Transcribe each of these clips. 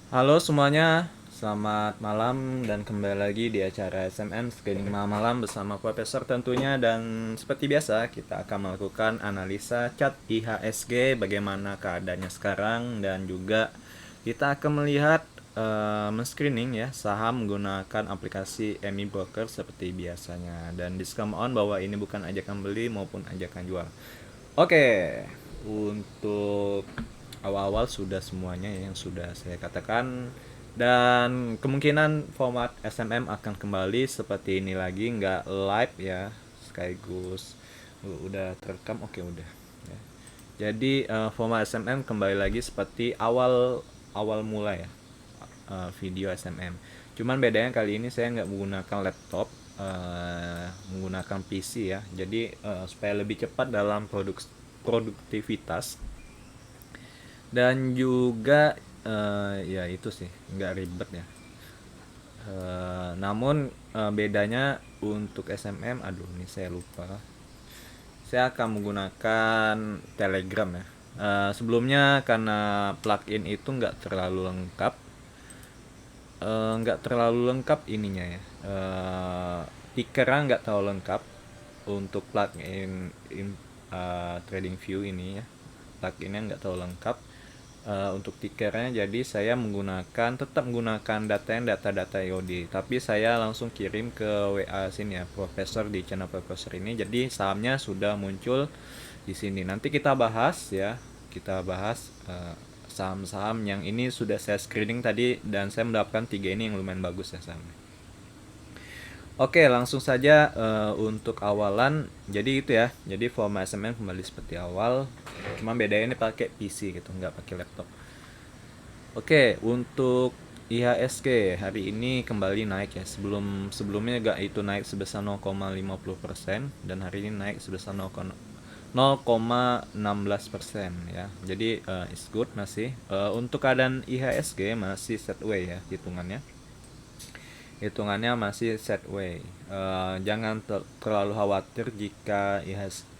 Halo semuanya, selamat malam dan kembali lagi di acara SMN Screening Malam bersama Profesor tentunya. Dan seperti biasa kita akan melakukan analisa chart IHSG bagaimana keadaannya sekarang, dan juga kita akan melihat men-screening ya saham menggunakan aplikasi MI Broker seperti biasanya. Dan disclaimer on bahwa ini bukan ajakan beli maupun ajakan jual. Oke, untuk awal-awal sudah semuanya yang sudah saya katakan, dan kemungkinan format SMM akan kembali seperti ini lagi, nggak live ya, sekaligus udah terekam. Oke, udah ya. Jadi format SMM kembali lagi seperti awal awal mula ya, video SMM. Cuman bedanya kali ini saya nggak menggunakan laptop, menggunakan PC ya. Jadi supaya lebih cepat dalam produktivitas, dan juga ya itu sih nggak ribet ya. Namun bedanya untuk SMM, aduh ini saya lupa. Saya akan menggunakan Telegram ya. Sebelumnya karena plugin itu nggak terlalu lengkap ininya ya. Tickernya nggak terlalu lengkap untuk plugin Trading View ini ya. Pluginnya nggak terlalu lengkap untuk tickernya. Jadi saya tetap menggunakan data-data IOD, tapi saya langsung kirim ke WA sini ya, Profesor, di channel Profesor ini. Jadi sahamnya sudah muncul di sini. Nanti kita bahas ya, kita bahas saham-saham yang ini sudah saya screening tadi, dan saya mendapatkan tiga ini yang lumayan bagus ya sahamnya. Oke, langsung saja untuk awalan. Jadi itu ya. Jadi format SMN kembali seperti awal. Cuma bedanya ini pakai PC gitu, nggak pakai laptop. Oke, untuk IHSG hari ini kembali naik ya. Sebelumnya gak itu naik sebesar 0,50%, dan hari ini naik sebesar 0,16% ya. Jadi it's good masih. Untuk keadaan IHSG masih sideways ya hitungannya. Hitungannya masih sideways. Jangan terlalu khawatir jika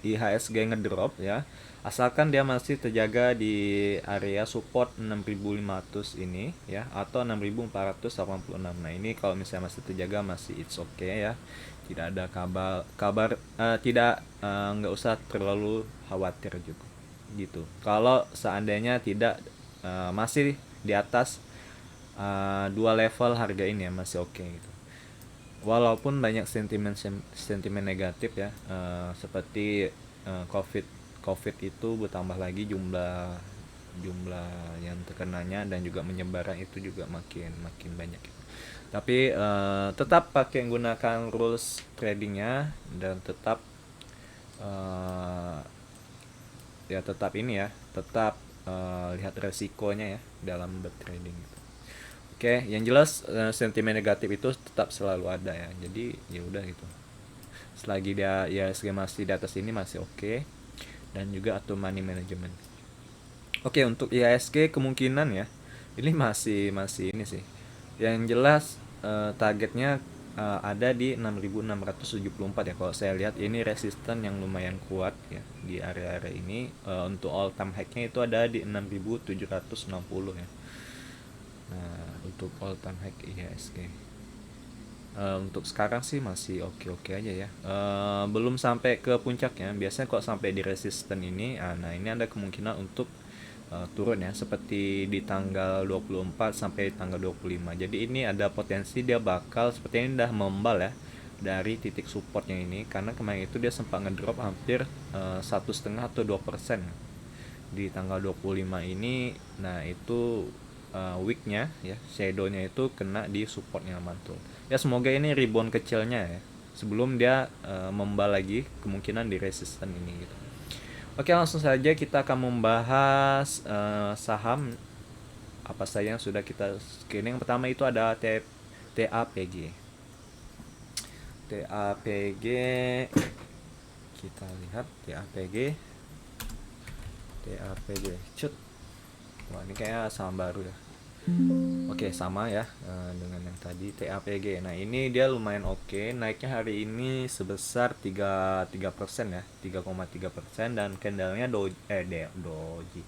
IHSG ngedrop ya. Asalkan dia masih terjaga di area support 6500 ini ya, atau 6486. Nah, ini kalau misalnya masih terjaga, masih it's okay ya. Tidak ada kabar tidak, nggak usah terlalu khawatir juga gitu. Kalau seandainya tidak masih di atas dua level harga ini ya, masih oke gitu. Walaupun banyak sentimen negatif ya, seperti covid covid itu bertambah lagi, jumlah jumlah yang terkenanya dan juga menyebarnya itu juga makin makin banyak gitu. Tapi tetap pakai menggunakan rules tradingnya, dan tetap eh, ya tetap ini ya, tetap lihat resikonya ya dalam bertrading gitu. Oke, yang jelas sentimen negatif itu tetap selalu ada ya. Jadi ya udah gitu. Selagi dia ya masih di atas ini masih oke. Dan juga atur money management. Oke, untuk IHSG kemungkinan ya. Ini masih masih ini sih. Yang jelas targetnya ada di 6674 ya. Kalau saya lihat ini resisten yang lumayan kuat ya di area-area ini. Untuk all time high-nya itu ada di 6760 ya. Nah, untuk all time high IHSG. Untuk sekarang sih masih oke-oke aja ya. Belum sampai ke puncaknya. Biasanya kalau sampai di resisten ini, nah ini ada kemungkinan untuk turun ya, seperti di tanggal 24 sampai tanggal 25. Jadi ini ada potensi dia bakal seperti ini udah membal ya dari titik supportnya ini, karena kemarin itu dia sempat ngedrop hampir 1,5 atau 2% di tanggal 25 ini. Nah itu weaknya ya, shadownya itu kena di supportnya mantul ya. Semoga ini rebound kecilnya ya, sebelum dia membal lagi kemungkinan di resisten ini gitu. Oke, langsung saja kita akan membahas saham apa saja yang sudah kita screening. Yang pertama itu ada TAPG. TAPG, kita lihat TAPG. TAPG cut. Wah, ini kayaknya saham baru ya. Oke, sama ya dengan yang tadi TAPG. Nah, ini dia lumayan oke. Naiknya hari ini sebesar 3% ya, 3,3%, dan candlenya doji.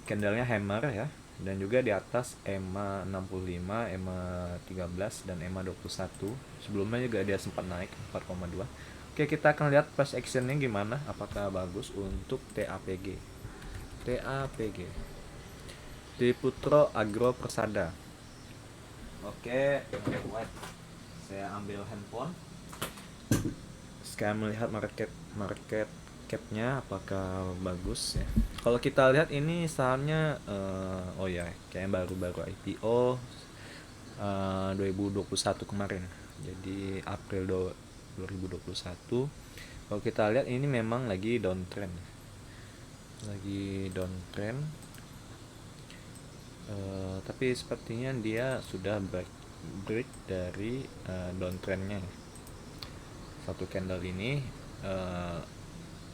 Candlenya hammer ya. Dan juga di atas EMA 65, EMA 13 dan EMA 21. Sebelumnya juga dia sempat naik 4,2. Oke, kita akan lihat price actionnya gimana, apakah bagus untuk TAPG. TAPG Triputro Agro Persada. Oke, saya ambil handphone. Sekarang melihat market capnya apakah bagus ya. Kalau kita lihat ini sahamnya oh ya, kayak baru-baru IPO 2021 kemarin. Jadi April 2021. Kalau kita lihat ini memang lagi downtrend. Lagi downtrend. Tapi sepertinya dia sudah break dari downtrendnya. Satu candle ini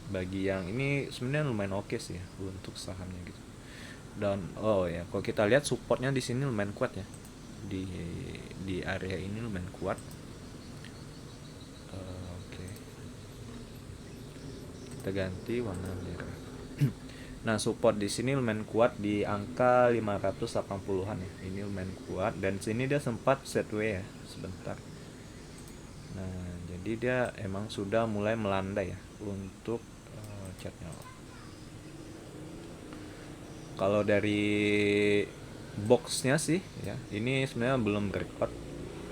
bagi yang ini sebenarnya lumayan oke sih ya untuk sahamnya gitu. Dan oh ya, kalau kita lihat supportnya di sini lumayan kuat ya. Di area ini lumayan kuat. Oke. Kita ganti warna merah. Nah, support di sini lumayan kuat di angka 580-an ya. Ini lumayan kuat dan sini dia sempat sideways ya sebentar. Nah, jadi dia emang sudah mulai melandai ya untuk chartnya. Kalau dari boxnya sih ya, ini sebenarnya belum breakout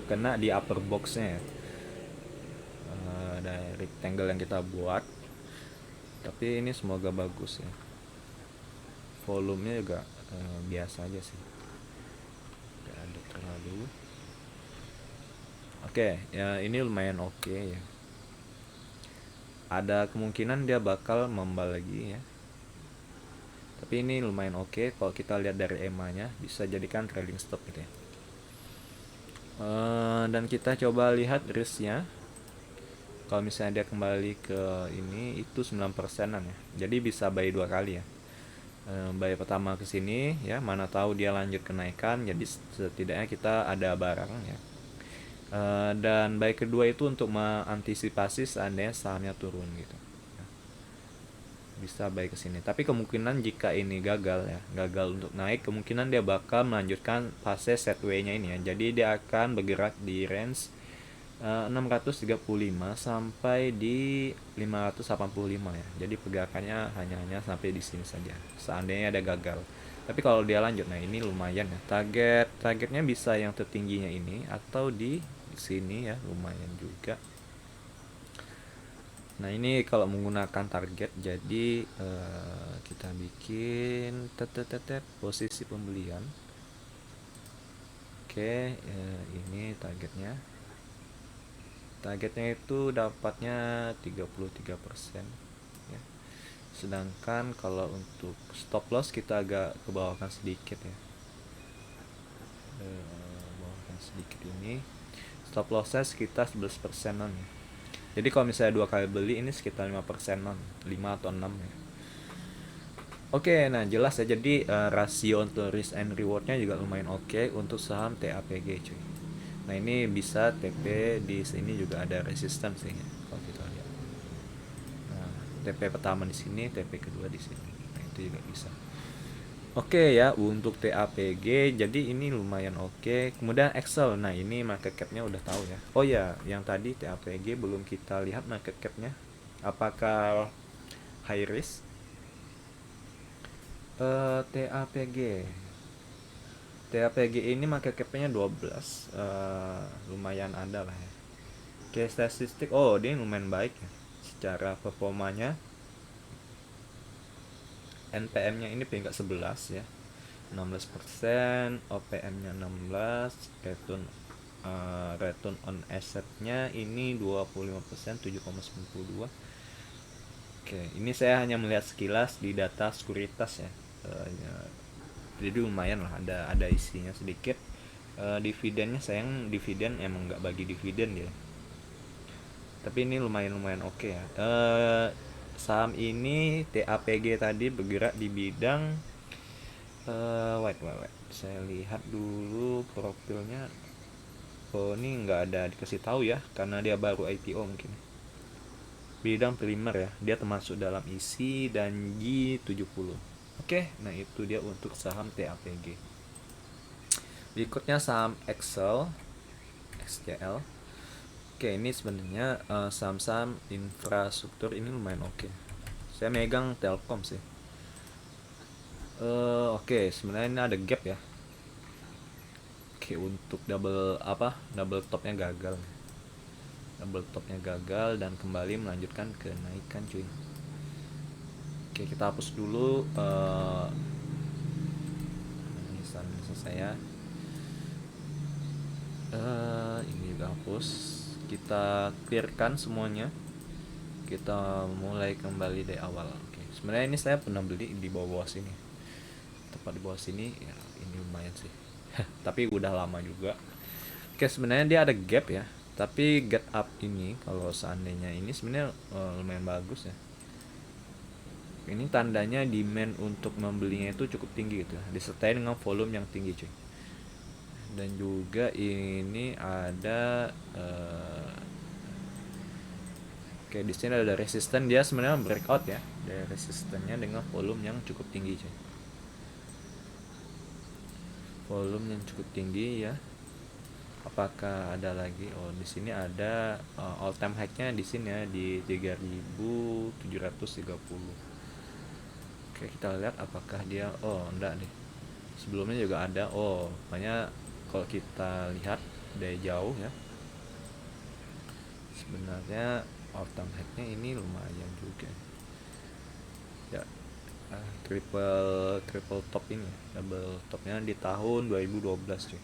kena di upper boxnya ya. Dari rectangle yang kita buat. Tapi ini semoga bagus ya. Volumenya juga biasa aja sih, tidak ada terlalu. Oke, ya ini lumayan oke ya. Ada kemungkinan dia bakal membal lagi ya. Tapi ini lumayan oke. Kalau kita lihat dari EMA-nya bisa jadikan trailing stop gitu ya. Dan kita coba lihat risk-nya. Kalau misalnya dia kembali ke ini itu 9%-an ya. Jadi bisa buy 2 kali ya. Buy pertama ke sini ya, mana tahu dia lanjut kenaikan, jadi setidaknya kita ada barang ya. Dan buy kedua itu untuk mengantisipasi seandainya sahamnya turun gitu. Bisa buy ke sini. Tapi kemungkinan jika ini gagal ya, gagal untuk naik, kemungkinan dia bakal melanjutkan fase sideways-nya ini ya. Jadi dia akan bergerak di range 635 sampai di 585 ya. Jadi pergerakannya hanya sampai di sini saja. Seandainya ada gagal. Tapi kalau dia lanjut, nah ini lumayan ya. Targetnya bisa yang tertingginya ini atau di sini ya, lumayan juga. Nah ini kalau menggunakan target, jadi kita bikin posisi pembelian. Oke, ini targetnya. Targetnya itu dapatnya 33% ya. Sedangkan kalau untuk stop loss kita agak kebawahkan sedikit ya. Bawahkan sedikit ini. Stop lossnya sekitar 11%-an ya. Jadi kalau misalnya 2 kali beli ini sekitar 5%-an, 5 atau 6 ya. Oke, nah jelas ya. Jadi rasio untuk risk and rewardnya juga lumayan oke untuk saham TAPG cuy. Nah ini bisa TP di sini juga ada resistance ya kalau kita lihat. Nah, TP pertama di sini, TP kedua di sini. Nah itu juga bisa. Oke ya untuk TAPG, jadi ini lumayan oke. Kemudian Excel, nah ini market capnya udah tahu ya. Oh ya, yang tadi TAPG belum kita lihat market capnya. Apakah high risk? TAPG ini market capnya 12, lumayan ada lah ya. Oke, statistik, oh dia lumayan baik ya secara performanya. NPM-nya ini peringkat 11 ya, 16%, OPM-nya 16, return on asset-nya ini 25%, 7,92. Oke, ini saya hanya melihat sekilas di data sekuritas ya. Jadi lumayan lah, ada isinya sedikit. Dividennya sayang, dividen emang nggak bagi dividen ya. Tapi ini lumayan oke ya. Saham ini TAPG tadi bergerak di bidang wait. Saya lihat dulu profilnya. Oh ini nggak ada dikasih tahu ya, karena dia baru IPO mungkin. Bidang primer ya, dia termasuk dalam isi dan G70. Oke, nah itu dia untuk saham TAPG. Berikutnya saham Excel, XCL. Oke, ini sebenarnya saham-saham infrastruktur ini lumayan oke. Saya megang Telkom sih. Oke, sebenarnya ini ada gap ya. Oke, untuk double topnya gagal. Double topnya gagal dan kembali melanjutkan kenaikan cuy. Oke, kita hapus dulu tulisan saya. Ini udah hapus. Kita clearkan semuanya. Kita mulai kembali dari awal. Oke, sebenarnya ini saya pernah beli di bawah sini. Tepat di bawah sini ya, ini lumayan sih. Tapi udah lama juga. Oke, sebenarnya dia ada gap ya. Tapi get up ini kalau seandainya ini sebenarnya lumayan bagus ya. Ini tandanya demand untuk membelinya itu cukup tinggi gitu ya, disertai dengan volume yang tinggi cuy. Dan juga ini ada oke, di sini ada resisten, dia sebenarnya breakout ya. Dari resistennya dengan volume yang cukup tinggi cuy. Volume yang cukup tinggi ya. Apakah ada lagi? Oh, di sini ada all time high-nya di sini ya di 3730. Oke, kita lihat apakah dia enggak deh. Sebelumnya juga ada. Oh, makanya kalau kita lihat dari jauh ya. Sebenarnya all time high-nya ini lumayan juga. Ya, triple top ini ya. Double topnya di tahun 2012 cuy.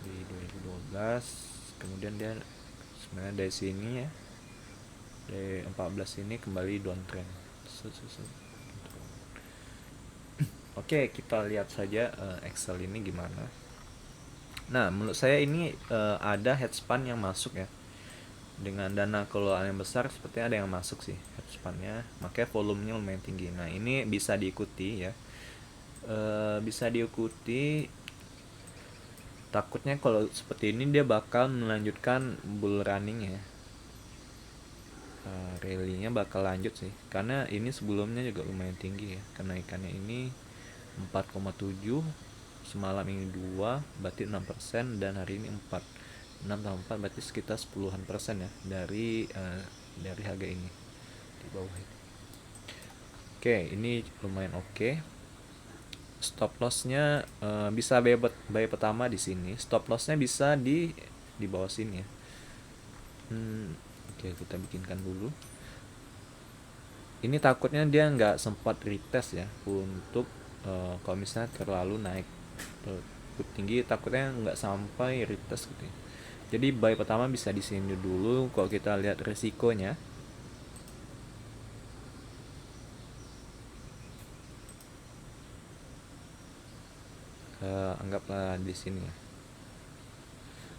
Di 2012 kemudian dia sebenarnya dari sini ya, dari 14 ini kembali downtrend. Oke, kita lihat saja Excel ini gimana. Nah, menurut saya ini ada headspan yang masuk ya. Dengan dana kelolaan yang besar sepertinya ada yang masuk sih headspannya, makanya volumenya lumayan tinggi. Nah, ini bisa diikuti ya. Bisa diikuti. Takutnya kalau seperti ini dia bakal melanjutkan bull running ya. Rally-nya bakal lanjut sih, karena ini sebelumnya juga lumayan tinggi ya. Kenaikannya ini 4,7, semalam ini 2, berarti 6%, dan hari ini 4. 6 tambah 4 berarti sekitar 10% ya dari harga ini di bawah ini. Oke, ini lumayan oke. Stop lossnya bisa buy pertama di sini. Stop lossnya bisa di bawah sini ya. Oke, kita bikinkan dulu. Ini takutnya dia nggak sempat retest ya untuk kalau misalnya terlalu naik tinggi, takutnya nggak sampai retest gitu ya. Jadi buy pertama bisa di sini dulu. Kalau kita lihat resikonya, anggaplah di sini ya.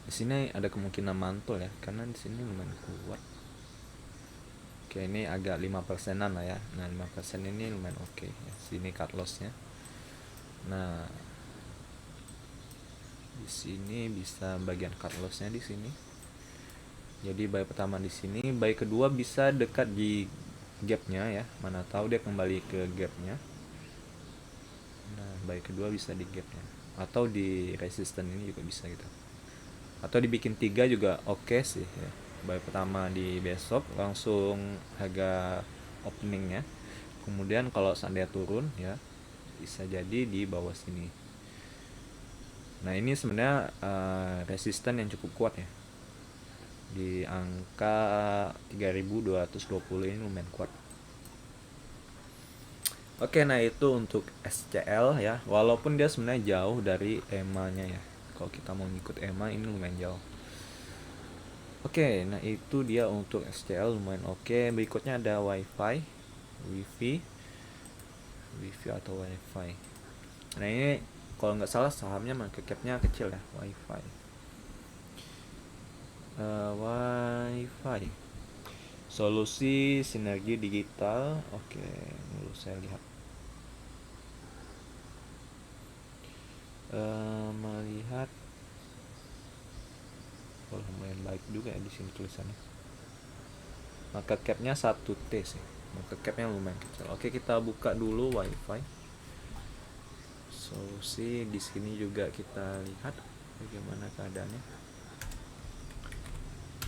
Di sini ada kemungkinan mantul ya, karena di sini lumayan kuat. Oke, ini agak 5%an lah ya. Nah, 5% ini lumayan oke ya. Sini cut lossnya. Nah, di sini bisa bagian cut lossnya di sini. Jadi buy pertama di sini, buy kedua bisa dekat di gapnya ya. Mana tahu dia kembali ke gapnya. Nah, buy kedua bisa di gapnya atau di resisten ini juga bisa gitu. Atau dibikin 3 juga oke sih ya. Buy pertama di besok langsung harga openingnya. Kemudian kalau seandainya turun ya, bisa jadi di bawah sini. Nah, ini sebenarnya resisten yang cukup kuat ya. Di angka 3220 ini lumayan kuat. Oke, nah itu untuk SCL ya. Walaupun dia sebenarnya jauh dari EMA-nya ya. Kalau kita mau ngikut EMA ini lumayan jauh. Oke, nah itu dia untuk SCL lumayan oke. Berikutnya ada wifi atau wifi. Nah, ini kalau nggak salah sahamnya market cap-nya kecil ya, wifi. Wifi. Solusi sinergi digital. Oke, dulu saya lihat. Melihat lumayan baik juga ya di sini tulisannya. Market cap-nya 1T sih. Market cap-nya lumayan kecil. Oke, kita buka dulu wifi. solusi di sini juga kita lihat bagaimana keadaannya.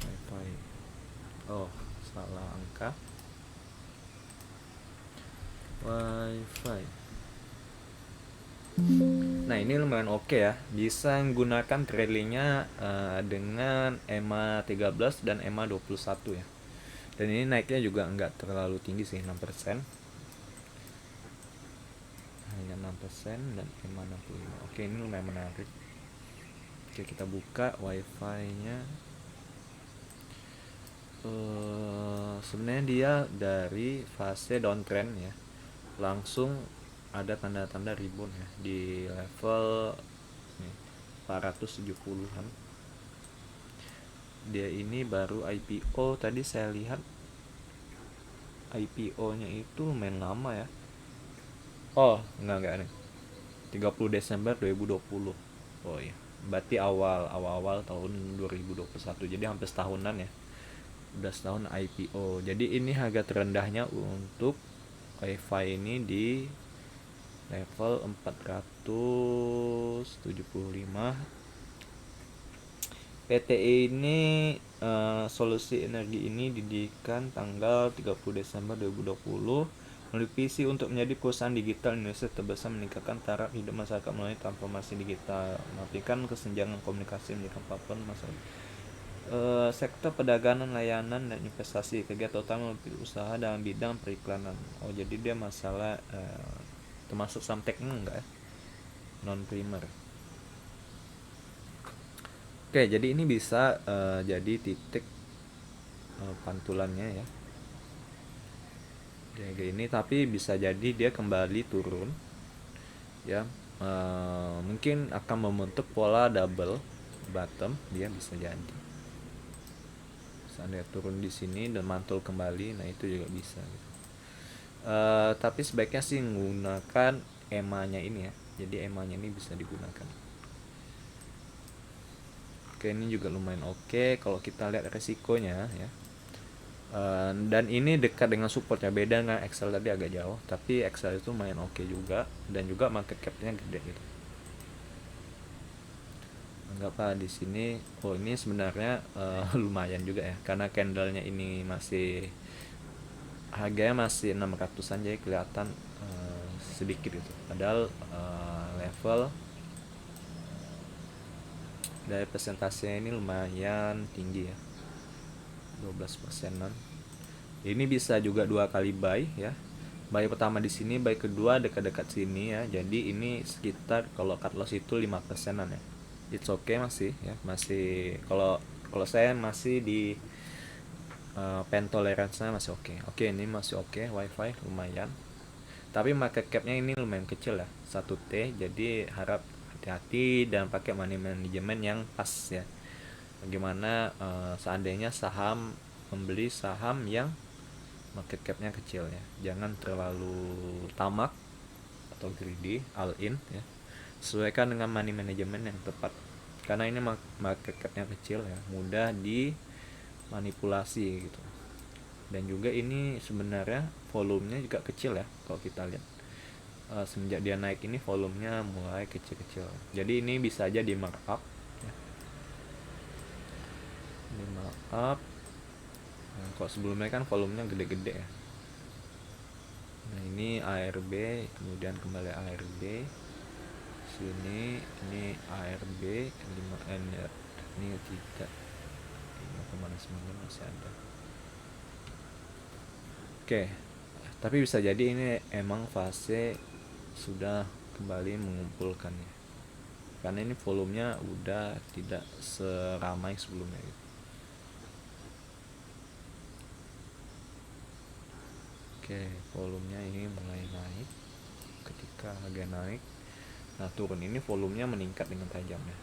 Wi-Fi, oh salah angka. Wi-Fi, nah ini lumayan oke ya, bisa menggunakan trailingnya dengan EMA 13 dan EMA 21 ya. Dan ini naiknya juga nggak terlalu tinggi sih, 6%, hanya 6%, dan EMA 65. Oke, ini lumayan menarik. Oke, kita buka Wi-Fi nya. Sebenarnya dia dari fase downtrend ya, langsung ada tanda-tanda rebound ya di level 470-an. Dia ini baru IPO, tadi saya lihat IPO-nya itu lumayan lama ya. Oh, enggak nih. 30 Desember 2020. Oh iya. Berarti awal tahun 2021. Jadi hampir setahunan ya. Udah setahun IPO. Jadi ini harga terendahnya untuk Wi-Fi ini di level 475. PTI ini solusi energi ini didirikan tanggal 30 Desember 2020 melalui visi untuk menjadi perusahaan digital Indonesia terbesar, meningkatkan taraf hidup masyarakat melalui transformasi digital, memastikan kesenjangan komunikasi menjadi platform masyarakat. Sektor perdagangan, layanan, dan investasi, kegiatan utama usaha dalam bidang periklanan. Oh, jadi dia masalah termasuk samtek enggak ya? Non primer. Oke, jadi ini bisa jadi titik pantulannya ya. Kayak gini, tapi bisa jadi dia kembali turun ya. Mungkin akan membentuk pola double bottom, dia bisa jadi. Misalnya turun di sini dan mantul kembali, nah itu juga bisa gitu. Tapi sebaiknya sih menggunakan EMA-nya ini ya. Jadi EMA-nya ini bisa digunakan. Oke, ini juga lumayan oke kalau kita lihat resikonya ya. Dan ini dekat dengan supportnya, beda dengan Excel tadi agak jauh, tapi Excel itu lumayan oke juga, dan juga market cap-nya gede gitu. Anggaplah di sini, oh ini sebenarnya lumayan juga ya, karena candlenya ini masih harganya masih 600-an, jadi kelihatan sedikit gitu. Padahal level dari persentasenya ini lumayan tinggi ya, 12%-an. Ini bisa juga dua kali buy ya. Buy pertama di sini, buy kedua dekat-dekat sini ya. Jadi ini sekitar kalau cut loss itu 5%-an ya. It's okay masih ya. Masih kalau saya masih di pen tolerance-nya masih oke. Oke, ini masih oke, Wi-Fi lumayan. Tapi market cap-nya ini lumayan kecil ya, 1T. Jadi harap hati-hati dan pakai money management yang pas ya. Bagaimana seandainya membeli saham yang market cap-nya kecil ya, jangan terlalu tamak atau greedy, all in ya. Sesuaikan dengan money management yang tepat, karena ini market cap-nya kecil ya, mudah dimanipulasi gitu. Dan juga ini sebenarnya volumenya juga kecil ya, kalau kita lihat semenjak dia naik ini volumenya mulai kecil-kecil. Jadi ini bisa aja di markup ya. Di markup. Nah, kalau sebelumnya kan volumenya gede-gede ya. Nah ini ARB, kemudian kembali ARB, sini ini ARB 5N ya, ini 5,9 masih ada. Oke, tapi bisa jadi ini emang fase sudah kembali mengumpulkannya, karena ini volumenya udah tidak seramai sebelumnya gitu. Oke, volumenya ini mulai naik. Ketika harga naik, nah turun ini volumenya meningkat dengan tajam ya.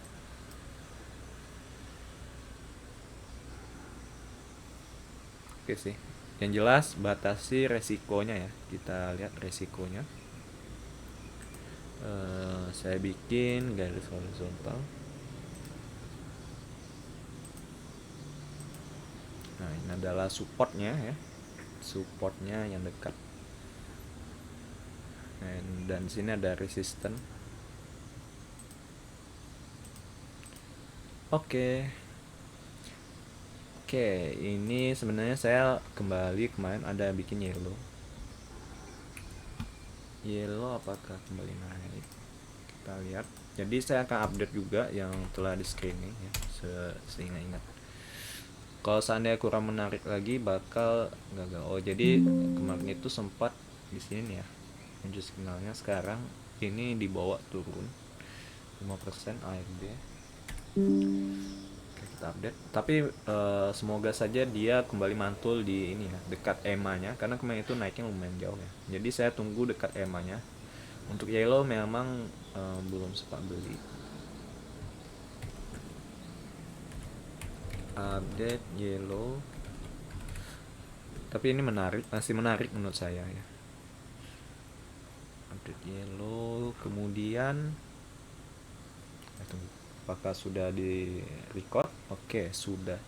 Oke sih, yang jelas batasi resikonya ya. Kita lihat resikonya. Saya bikin garis horizontal. Nah ini adalah supportnya ya, supportnya yang dekat. Dan di sini ada resisten. Oke. Oke, ini sebenarnya saya kembali kemarin ada bikin yellow. Yellow apakah kembali naik? Kita lihat. Jadi saya akan update juga yang telah di screening ya, seingat-ingat. Kalau seandainya kurang menarik lagi bakal gagal. Oh, jadi kemarin itu sempat di sini ya. Muncul signalnya sekarang ini dibawa turun 5% ARB. Oke, kita update. Tapi semoga saja dia kembali mantul di ini ya, dekat EMA-nya karena kemarin itu naiknya lumayan jauh ya. Jadi saya tunggu dekat EMA-nya. Untuk yellow memang belum sempat beli. Update yellow. Tapi ini menarik, masih menarik menurut saya ya. Update yellow, kemudian tunggu, apakah sudah di record? Oke, sudah.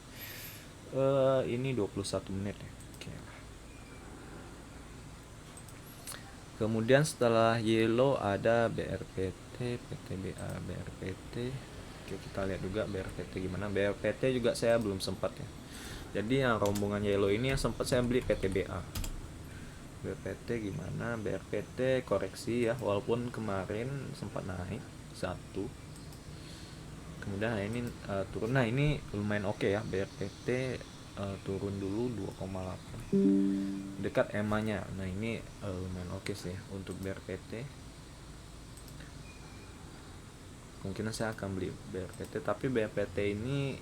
Ini 21 menit ya. Oke. Kemudian setelah yellow ada BRPT, PTBA, BRPT. Oke, kita lihat juga BRPT gimana. BRPT juga saya belum sempat ya. Jadi yang rombongan yellow ini yang sempat saya beli PTBA. BRPT gimana? BRPT koreksi ya, walaupun kemarin sempat naik satu. Kemudian ini turun. Nah, ini lumayan oke ya, BRPT turun dulu 2,8 dekat EMA-nya. Nah, ini lumayan oke sih untuk BRPT. Mungkin saya akan beli BRPT, tapi BRPT ini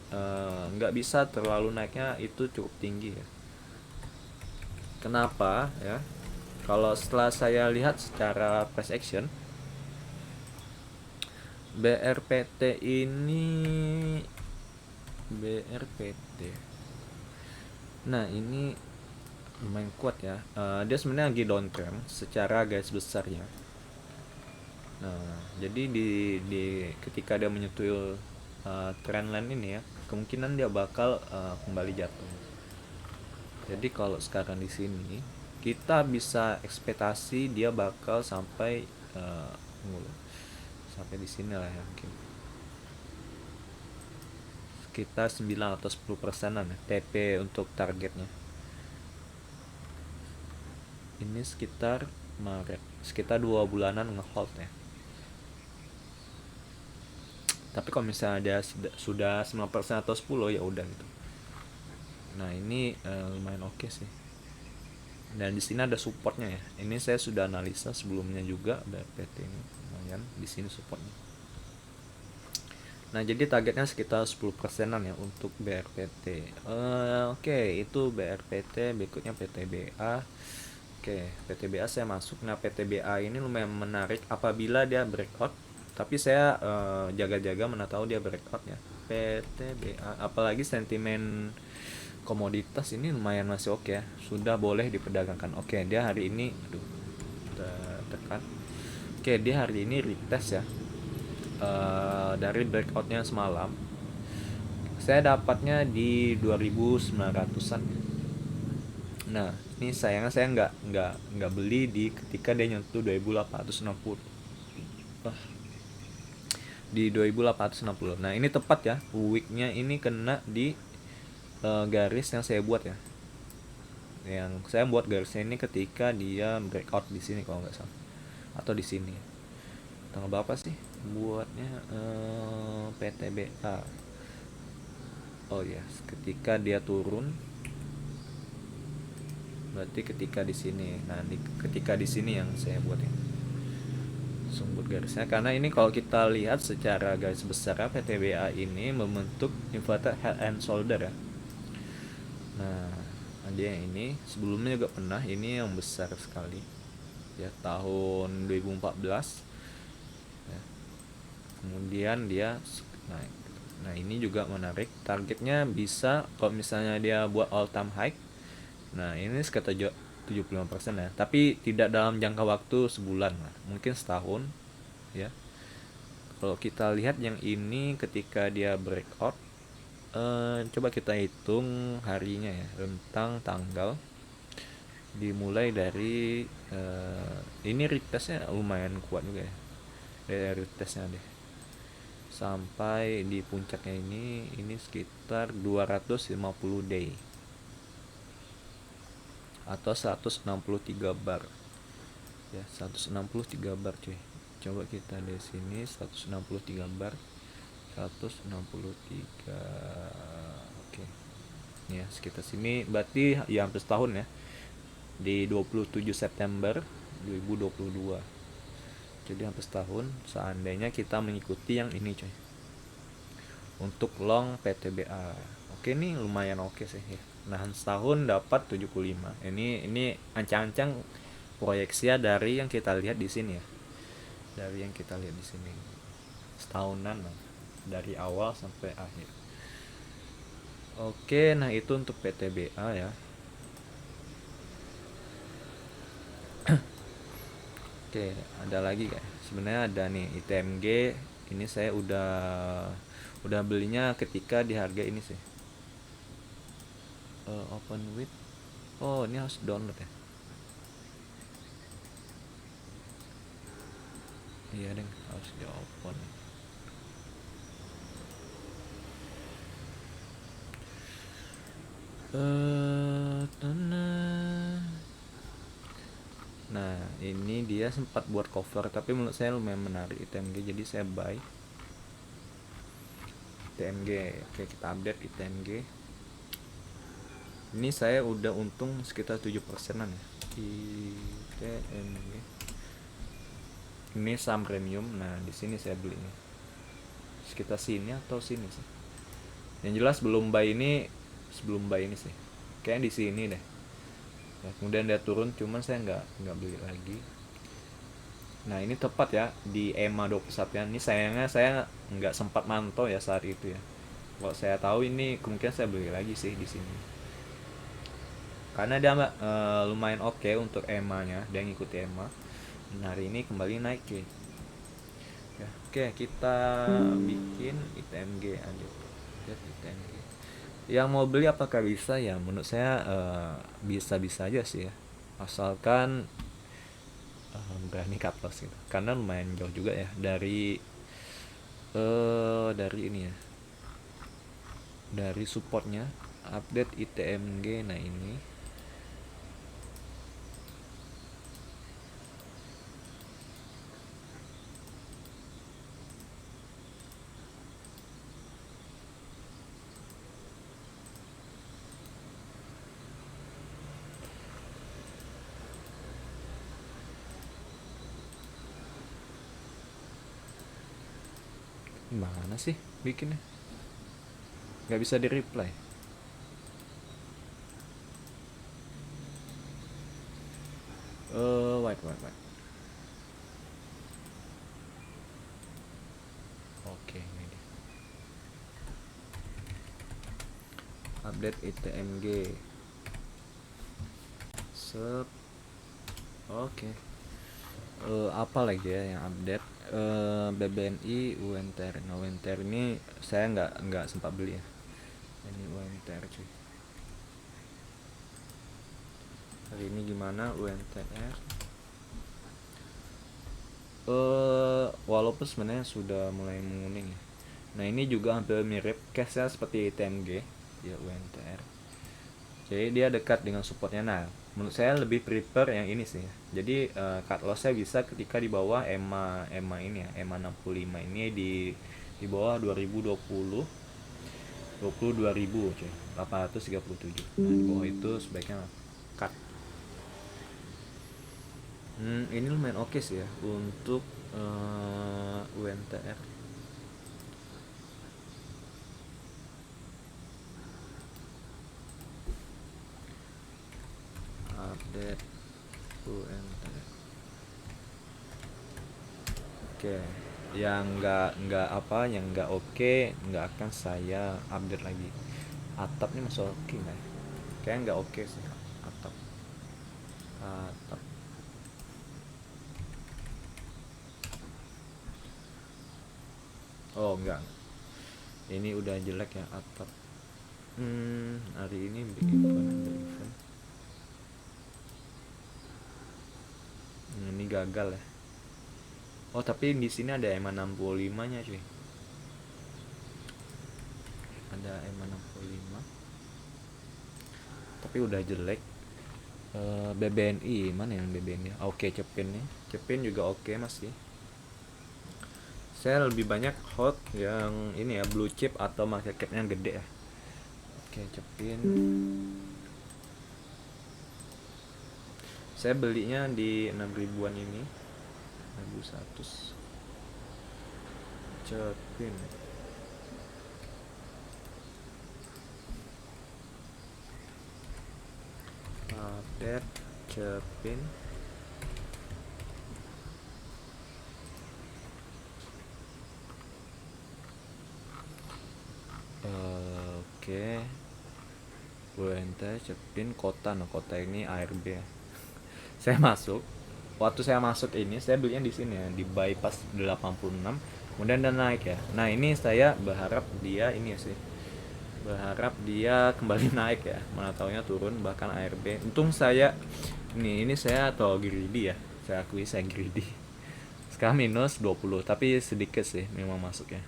nggak bisa terlalu naiknya, itu cukup tinggi ya. Kenapa ya? Kalau setelah saya lihat secara price action, BRPT ini BRPT. Nah, ini lumayan kuat ya. Dia sebenarnya lagi downtrend secara garis besarnya. Nah, jadi di ketika dia menyentuh trendline ini ya, kemungkinan dia bakal kembali jatuh. Jadi kalau sekarang di sini kita bisa ekspektasi dia bakal sampai sampai di sini lah ya, mungkin sekitar 9 atau 10 persenan ya, TP untuk targetnya. Ini sekitar Maret, sekitar 2 bulanan ngehold ya. Tapi kalau misalnya dia sudah 9% atau 10 ya udah gitu. Nah, ini lumayan oke sih. Dan di sini ada supportnya ya. Ini saya sudah analisa sebelumnya juga, BRPT ini lumayan di sini supportnya. Nah, jadi targetnya sekitar 10 persenan ya untuk BRPT. Oke, itu BRPT. Berikutnya PTBA. Oke, PTBA saya masuk. Nah, PTBA ini lumayan menarik apabila dia breakout. Tapi saya jaga-jaga mana tahu dia breakout ya. PTBA, apalagi sentimen komoditas ini lumayan masih oke ya. Sudah boleh diperdagangkan. Oke, dia hari ini tekan. Oke, dia hari ini retest ya. Dari breakoutnya semalam saya dapatnya di 2900-an. Nah, ini sayangnya saya nggak beli di ketika dia nyentuh 2860. Di 2860. Nah, ini tepat ya, weeknya ini kena di garis yang saya buat ya. Yang saya buat garisnya ini ketika dia breakout di sini kalau nggak salah, atau di sini. Tanggal berapa sih buatnya? PTBA. Oh ya, ketika dia turun, berarti ketika di sini. Nah, ketika di sini yang saya buat ya, sumber garisnya. Karena ini kalau kita lihat secara garis besar, PTBA ini membentuk inverted head and shoulder ya. Nah, dia yang ini sebelumnya juga pernah, ini yang besar sekali ya, tahun 2014 ya. Kemudian dia naik. Nah, ini juga menarik, targetnya bisa kalau misalnya dia buat all time high. Nah, ini sekitar 75% ya, tapi tidak dalam jangka waktu sebulan lah, mungkin setahun ya. Kalau kita lihat yang ini ketika dia breakout, coba kita hitung harinya ya, rentang tanggal dimulai dari ini retestnya lumayan kuat juga ya, dari retestnya deh sampai di puncaknya ini sekitar 250 day atau 163 bar ya, 163 bar cuy. Coba kita di sini 163 bar, 163. Oke. Ya, sekitar sini berarti ya hampir setahun ya. Di 27 September 2022. Jadi hampir setahun seandainya kita mengikuti yang ini coy. Untuk long PTBA. Oke nih lumayan oke sih ya. Nahan setahun dapat 75. Ini ancang-ancang proyeksi dari yang kita lihat di sini ya. Dari yang kita lihat di sini. Setahunan lah. Dari awal sampai akhir. Oke, nah itu untuk PTBA ya. Oke, ada lagi kan? Sebenarnya ada nih ITMG. Ini saya udah belinya ketika di harga ini sih. Open with. Oh, ini harus download ya. Iya deh, harus di open. Nah, ini dia sempat buat cover tapi menurut saya lumayan menarik ITMG, jadi saya buy ITMG. Oke, kita update ITMG. Ini saya udah untung sekitar 7%an ya. ITMG. Ini saham premium. Nah, di sini saya beli nih. Sekitar sini atau sini sih. Yang jelas sebelum buy ini sih. Kayaknya di sini deh. Ya, kemudian dia turun, cuman saya nggak beli lagi. Nah, ini tepat ya di EMA 21 ya. Ini sayangnya saya nggak sempat mantau ya saat itu ya. Kalau saya tahu ini kemungkinan saya beli lagi sih di sini. Karena dia lumayan oke untuk EMA-nya, dia ngikuti EMA. Nah, hari ini kembali naik ya. Oke, kita bikin ITMG aja. ITMG. Yang mau beli apakah bisa ya? Menurut saya bisa-bisa aja sih ya. Asalkan berani cut loss gitu. Karena lumayan jauh juga ya dari ini ya. Dari supportnya update ITMG. Nah, ini mana sih bikinnya? Nggak bisa di reply. Wait. Oke, ini dia. Update ITMG. Oke. Apa lagi ya yang update? BBNI UNTR. Nah, UNTR ini saya nggak sempat beli ya. Ini UNTR cuy. Hari ini gimana UNTR? Walaupun sebenarnya sudah mulai menguning ya. Nah, ini juga hampir mirip case-nya seperti TMG ya, UNTR. Jadi dia dekat dengan supportnya. Nah, menurut saya lebih prefer yang ini sih. Jadi cut loss-nya bisa ketika di bawah EMA ini ya, EMA 65 ini di bawah 2020 22.000 cuy, 837. Nah, di bawah itu sebaiknya cut. Ini lumayan oke sih ya untuk UNTR. Update UNTR. Oke, yang nggak oke nggak akan saya update lagi. Atap ini masuk oke nggak ya? Kayaknya nggak oke sih atap. Atap. Oh enggak, ini udah jelek ya atap. Hari ini bikin event. Ini gagal ya. Oh, tapi di sini ada EMA 65 nya cuy. ada M65 tapi udah jelek. BBNI mana yang BBNI? Oke, Cepin nih, Cepin juga oke masih. Saya lebih banyak hot yang ini ya, blue chip atau market capnya gede ya. Oke, Cepin saya belinya di 6 ribuan ini, 6.100. Cepin update Cepin. Oke, UNT Cepin kota. Nah, kota ini ARB ya. Saya masuk, waktu saya masuk ini saya belinya di sini ya, di bypass 86, kemudian dan naik ya. Nah, ini saya berharap dia ini ya sih, berharap dia kembali naik ya, mana taunya turun bahkan ARB. Untung saya ini saya atau greedy ya, saya akui saya greedy. Sekarang minus 20, tapi sedikit sih memang masuknya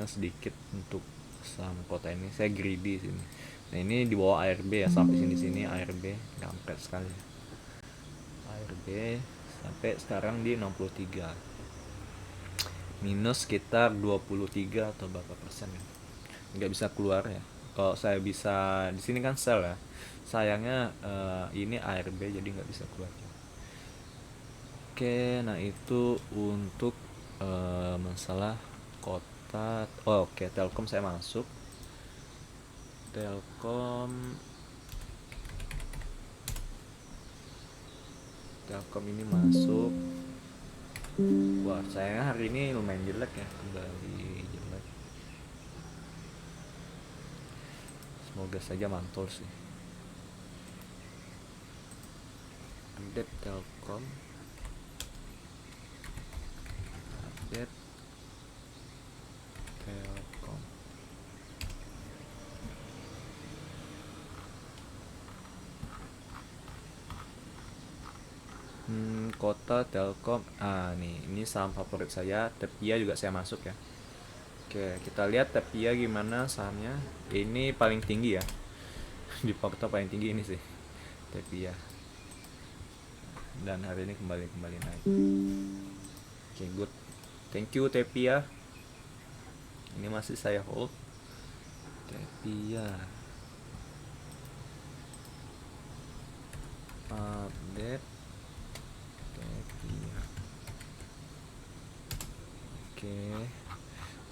sedikit untuk saham kota ini. Saya greedy sini. Nah, ini di bawah ARB ya, sampai sini ARB kampret sekali. ARB sampai sekarang di 63, minus sekitar 23 atau berapa persen ya, nggak bisa keluar ya. Kalau saya bisa di sini kan sell ya, sayangnya ini ARB jadi nggak bisa keluar. Oke, nah itu untuk masalah kota. Oke, Telkom saya masuk. Telkom ini masuk. Wah, sayangnya hari ini lumayan jelek ya, kembali jelek. Semoga saja mantul sih. Update Telkom. Update Telkom. Kota Telkom. Nih, ini saham favorit saya. Tepia juga saya masuk ya. Oke, kita lihat Tepia gimana sahamnya. Ini paling tinggi ya. Di fakta paling tinggi ini sih, Tepia. Dan hari ini kembali naik. Oke, good. Thank you Tepia. Ini masih saya hold. Tepia. Update Tepia. Oke.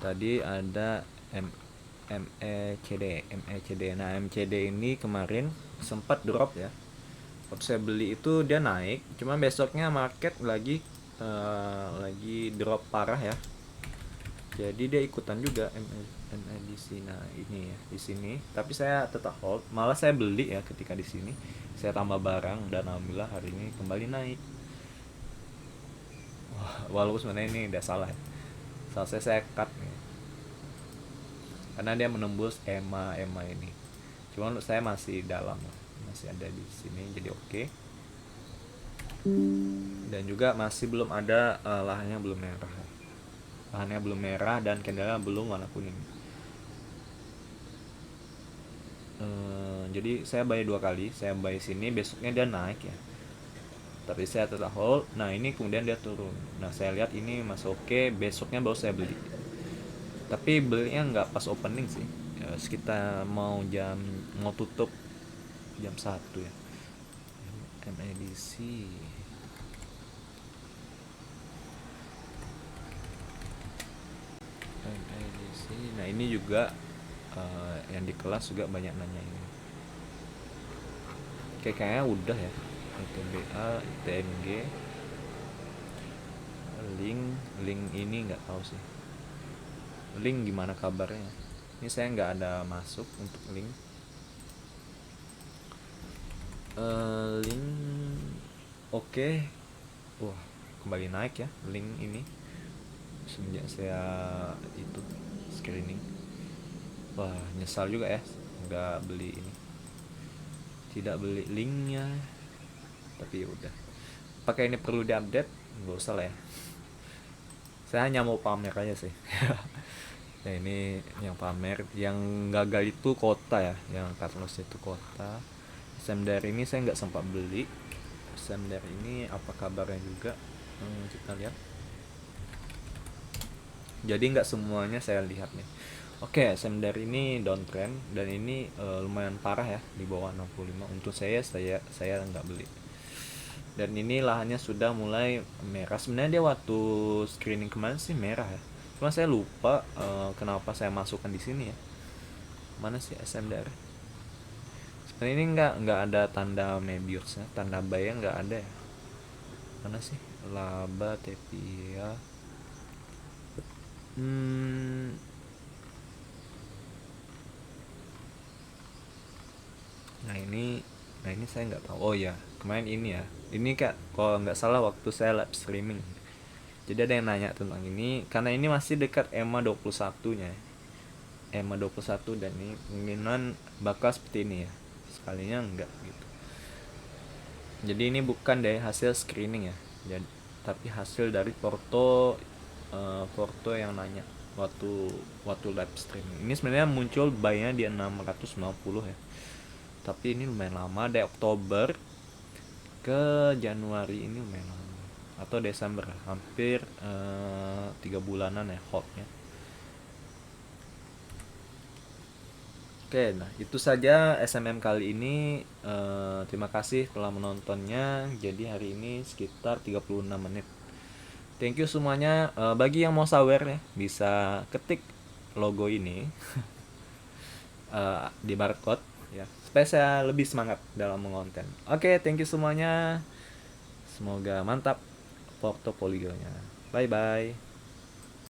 Tadi ada MECD. Nah, MECD ini kemarin sempat drop ya. Waktu saya beli itu dia naik, cuma besoknya market lagi drop parah ya. Jadi dia ikutan juga MADC. Nah, ini ya di sini. Tapi saya tetap hold. Malah saya beli ya ketika di sini. Saya tambah barang dan alhamdulillah hari ini kembali naik. Walaupun sebenarnya ini udah salah ya. Saya cut nih. Karena dia menembus EMA ini. Cuma untuk saya masih dalam, masih ada di sini, jadi oke. Dan juga masih belum ada lahannya belum merah. Lahannya belum merah dan candlenya belum warna kuning. Jadi saya buy 2 kali, saya buy sini, besoknya dia naik ya. Tapi saya tetap hold. Nah, ini kemudian dia turun. Nah, saya lihat ini masih oke, besoknya baru saya beli. Tapi belinya nggak pas opening sih ya, sekitar mau tutup jam 1 ya. MADC nah ini juga yang di kelas juga banyak nanya ini. Kayaknya udah ya, ITBA, ITMG, link ini nggak tahu sih. Link gimana kabarnya? Ini saya nggak ada masuk untuk link. Link oke. Wah, kembali naik ya link ini semenjak saya itu screening. Wah, nyesal juga ya nggak beli ini, tidak beli linknya. Tapi udah, pakai ini perlu diupdate, nggak usah lah ya. Saya hanya mau pamer aja sih. Ya ini yang pamer, yang gagal itu kota ya, yang Carlos itu kota. SMDR ini saya nggak sempat beli. SMDR ini apa kabarnya juga? Kita lihat. Jadi nggak semuanya saya lihat nih. Oke, SMDR ini downtrend dan ini lumayan parah ya di bawah 65. Untuk saya nggak beli. Dan ini lahannya sudah mulai merah. Sebenarnya dia waktu screening kemarin sih merah ya. Cuma saya lupa kenapa saya masukkan di sini ya. Mana sih SMDR? Sebenarnya ini nggak ada tanda Mebius ya, tanda buy nggak ada ya. Mana sih? Laba, Tepia. Hmm, nah ini saya nggak tahu. Oh ya, kemarin ini ya. Ini kak, kalau nggak salah waktu saya live streaming. Jadi ada yang nanya tentang ini karena ini masih dekat EMA 21-nya. EMA 21 dan ini kemungkinan bakal seperti ini ya. Sekalinya enggak gitu. Jadi ini bukan dari hasil screening ya. Jadi tapi hasil dari Porto yang nanya waktu live streaming. Ini sebenarnya muncul buy-nya di 690 ya. Tapi ini lumayan lama dari Oktober ke Januari, ini lumayan lama atau Desember, hampir 3 bulanan ya holdnya. Oke, nah itu saja SMM kali ini. Terima kasih telah menontonnya. Jadi hari ini sekitar 36 menit. Thank you semuanya. Bagi yang mau sawer ya, bisa ketik logo ini di barcode ya, supaya saya lebih semangat dalam mengonten. Oke, thank you semuanya. Semoga mantap portofolionya. Bye bye.